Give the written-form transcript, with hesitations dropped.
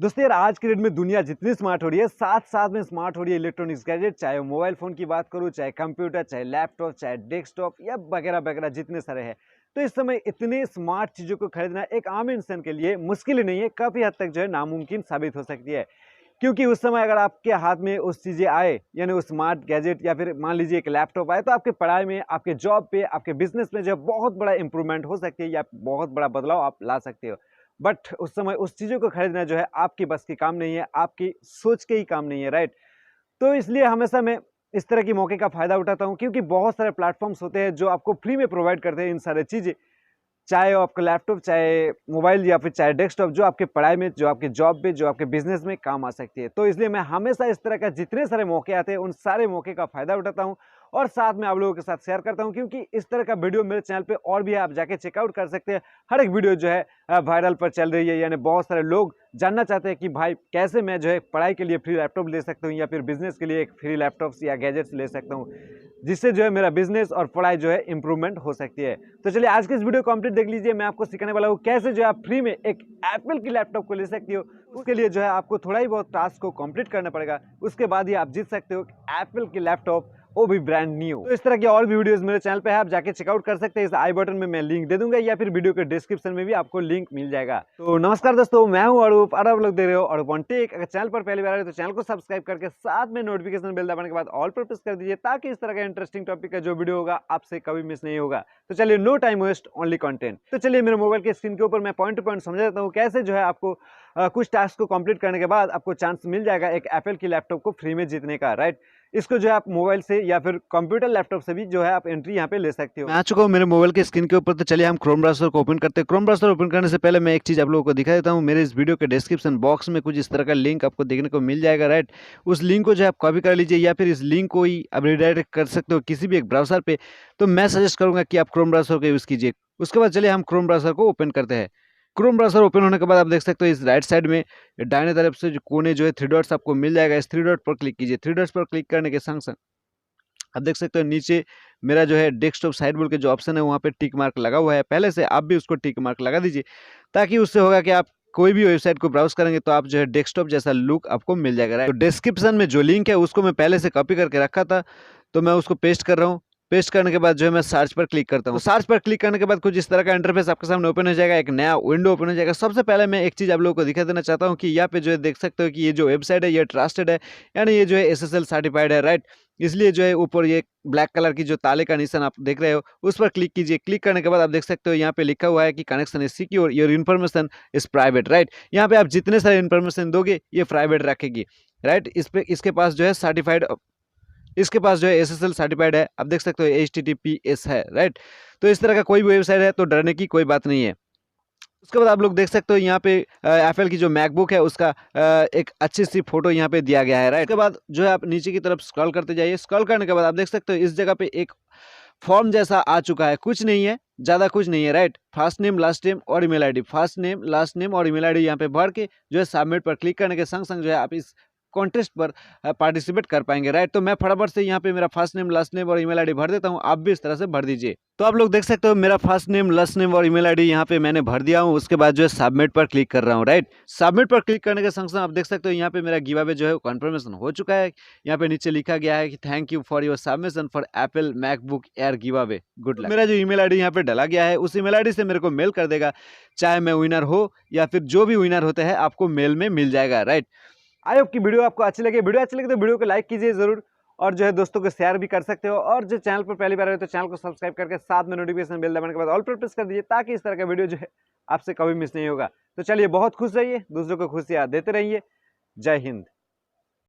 दोस्तों यार, आज के डेट में दुनिया जितनी स्मार्ट हो रही है, साथ साथ में स्मार्ट हो रही है इलेक्ट्रॉनिक्स गैजेट, चाहे वो मोबाइल फ़ोन की बात करूँ, चाहे कंप्यूटर, चाहे लैपटॉप, चाहे डेस्कटॉप या वगैरह वगैरह जितने सारे हैं। तो इस समय इतने स्मार्ट चीज़ों को खरीदना एक आम इंसान के लिए मुश्किल ही नहीं है, काफ़ी हद तक जो है नामुमकिन साबित हो सकती है। क्योंकि उस समय अगर आपके हाथ में उस चीज़ें आए, यानी वो स्मार्ट गैजेट या फिर मान लीजिए एक लैपटॉप आए, तो आपके पढ़ाई में, आपके जॉब पे, आपके बिजनेस में जो है बहुत बड़ा इंप्रूवमेंट हो सकती है या बहुत बड़ा बदलाव आप ला सकते हो। बट उस समय उस चीज़ों को खरीदना जो है आपकी बस की काम नहीं है, आपकी सोच के ही काम नहीं है, राइट? तो इसलिए हमेशा मैं इस तरह के मौके का फ़ायदा उठाता हूँ, क्योंकि बहुत सारे प्लेटफ़ॉर्म्स होते हैं जो आपको फ्री में प्रोवाइड करते हैं इन सारी चीज़ें। चाहे वो आपका लैपटॉप, चाहे मोबाइल या फिर चाहे डेस्कटॉप, जो आपके पढ़ाई में, जो आपके जॉब पे, जो आपके बिज़नेस में काम आ सकती है। तो इसलिए मैं हमेशा इस तरह का जितने सारे मौके आते हैं, उन सारे मौके का फ़ायदा उठाता हूँ और साथ में आप लोगों के साथ शेयर करता हूँ, क्योंकि इस तरह का वीडियो मेरे चैनल पे और भी है, आप जाके चेकआउट कर सकते हैं। हर एक वीडियो जो है वायरल पर चल रही है, यानी बहुत सारे लोग जानना चाहते हैं कि भाई कैसे मैं जो है पढ़ाई के लिए फ्री लैपटॉप ले सकता हूँ या फिर बिज़नेस के लिए एक फ्री लैपटॉप्स या गैजेट्स ले सकता हूँ, जिससे जो है मेरा बिज़नेस और पढ़ाई जो है इम्प्रूवमेंट हो सकती है। तो चलिए आज की इस वीडियो कंप्लीट देख लीजिए। मैं आपको सिखाने वाला हूँ कैसे जो है आप फ्री में एक एप्पल की लैपटॉप को ले सकते हो। उसके लिए जो है आपको थोड़ा ही बहुत टास्क को कंप्लीट करना पड़ेगा, उसके बाद ही आप जीत सकते हो एप्पल की लैपटॉप, वो भी ब्रांड न्यू। तो इस तरह की और भी वीडियोस मेरे चैनल पे है, आप जाके चेकआउट कर सकते हैं। इस आई बटन में मैं लिंक दे दूंगा या फिर वीडियो के डिस्क्रिप्शन में भी आपको लिंक मिल जाएगा। तो नमस्कार दोस्तों, मैं हूं अरूप और आप लोग देख रहे हो अरूप ऑनटेक। अगर चैनल पर पहली बार आए तो चैनल को सब्सक्राइब करके साथ में नोटिफिकेशन बेल दबाने के बाद ऑल पर प्रेस कर दीजिए, ताकि इस तरह का इंटरेस्टिंग टॉपिक का जो वीडियो होगा आपसे कभी मिस नहीं होगा। तो चलिए, no time waste, only content. तो चलिए, मेरे मोबाइल के स्क्रीन के ऊपर मैं पॉइंट टू पॉइंट समझा देता हूँ कैसे जो है आपको कुछ टास्क को कंप्लीट करने के बाद आपको चांस मिल जाएगा एक एप्पल की लैपटॉप को फ्री में जीतने का, राइट? इसको जो है आप मोबाइल से या फिर कंप्यूटर लैपटॉप से भी जो है आप एंट्री यहाँ पे ले सकते हो। मैं आ चुका हूँ मेरे मोबाइल के स्क्रीन के ऊपर। तो चलिए हम क्रोम ब्राउज़र को ओपन करते हैं। क्रोम ब्राउज़र ओपन करने से पहले मैं एक चीज़ आप लोगों को दिखा देता हूँ। मेरे इस वीडियो के डिस्क्रिप्शन बॉक्स में कुछ इस तरह का लिंक आपको देखने को मिल जाएगा, राइट? उस लिंक को जो है आप कॉपी कर लीजिए या फिर इस लिंक को ही आप रिडायरेक्ट कर सकते हो किसी भी एक ब्राउज़र पे। तो मैं सजेस्ट करूँगा कि आप क्रोम ब्राउज़र का यूज़ कीजिए। उसके बाद चलिए हम क्रोम ब्राउज़र को ओपन करते हैं। क्रोम ब्राउज़र ओपन होने के बाद आप देख सकते हो इस राइट साइड में दाहिने तरफ से जो कोने जो है 3 डॉट्स आपको मिल जाएगा। इस 3 डॉट पर क्लिक कीजिए। 3 डॉट्स पर क्लिक करने के संग-संग आप देख सकते हो नीचे मेरा जो है डेस्कटॉप साइड बोल के जो ऑप्शन है वहाँ पे टिक मार्क लगा हुआ है। पहले से आप भी उसको टिक मार्क लगा दीजिए, ताकि उससे होगा कि आप कोई भी वेबसाइट को ब्राउज़ करेंगे तो आप जो है डेस्कटॉप जैसा लुक आपको मिल जाएगा, राइट? तो डिस्क्रिप्शन में जो लिंक है उसको मैं पहले से कॉपी करके रखा था, तो मैं उसको पेस्ट कर रहा हूँ। पेस्ट करने के बाद जो है मैं सर्च पर क्लिक करता हूँ। तो सर्च पर क्लिक करने के बाद कुछ इस तरह का इंटरफेस आपके सामने ओपन हो जाएगा, एक नया विंडो ओपन हो जाएगा। सबसे पहले मैं एक चीज़ आप लोगों को दिखा देना चाहता हूँ कि यहाँ पे जो है देख सकते हो कि ये जो वेबसाइट है ये ट्रस्टेड है, यानी ये जो है SSL सर्टिफाइड है, राइट? इसलिए जो है ऊपर ये ब्लैक कलर की जो ताले का निशान आप देख रहे हो उस पर क्लिक कीजिए। क्लिक करने के बाद आप देख सकते हो यहाँ पे लिखा हुआ है कि connection is secure, your information is private, right? यहाँ पे आप जितने सारे इन्फॉर्मेशन दोगे ये प्राइवेट रखेगी, राइट? इस पे इसके पास जो है सर्टिफाइड, इसके पास जो है SSL सर्टिफाइड है। आप देख सकते हो HTTPS है, राइट? तो इस तरह का कोई भी वेबसाइट है तो डरने की कोई बात नहीं है। उसके बाद आप लोग देख सकते हो यहाँ पे एप्पल की जो मैकबुक है उसका एक अच्छी सी फोटो यहाँ पे दिया गया है, राइट? उसके बाद जो है आप नीचे की तरफ स्क्रॉल करते जाइए। स्क्रॉल करने के बाद आप देख सकते हो इस जगह पे एक फॉर्म जैसा आ चुका है। कुछ नहीं है, ज़्यादा कुछ नहीं है, right? First name, last name और email ID, first name, last name और ईमेल आईडी यहाँ पे भर के जो है सबमिट पर क्लिक करने के संग संग जो है आप इस कॉन्टेस्ट पर पार्टिसिपेट कर पाएंगे, राइट? तो मैं फटाफट से यहाँ पे मेरा फर्स्ट नेम, लास्ट नेम और ईमेल आईडी भर देता हूँ। आप भी इस तरह से भर दीजिए। तो आप लोग देख सकते हो मेरा फर्स्ट नेम, लास्ट नेम और ईमेल आईडी यहाँ पे मैंने भर दिया हूँ। उसके बाद जो है सबमिट पर क्लिक कर रहा हूँ, राइट? सबमिट पर क्लिक करने के संग संग आप देख सकते हो यहाँ पे मेरा गिव अवे जो है कन्फर्मेशन हो चुका है। यहाँ पे नीचे लिखा गया है कि thank you for your submission for Apple MacBook air give away, good luck. मेरा जो ईमेल आईडी यहाँ पे डाला गया है उस ईमेल आईडी से मेरे को मेल कर देगा, चाहे मैं विनर हो या फिर जो भी विनर होते हैं आपको मेल में मिल जाएगा, राइट? आई होप कि वीडियो आपको अच्छी लगे। वीडियो अच्छी लगे तो वीडियो को लाइक कीजिए जरूर, और जो है दोस्तों को शेयर भी कर सकते हो। और जो चैनल पर पहली बार आए तो चैनल को सब्सक्राइब करके साथ में नोटिफिकेशन बेल दबाने के बाद ऑल पर प्रेस कर दीजिए, ताकि इस तरह का वीडियो जो है आपसे कभी मिस नहीं होगा। तो चलिए, बहुत खुश रहिए, दूसरों को खुशियां देते रहिए। जय हिंद।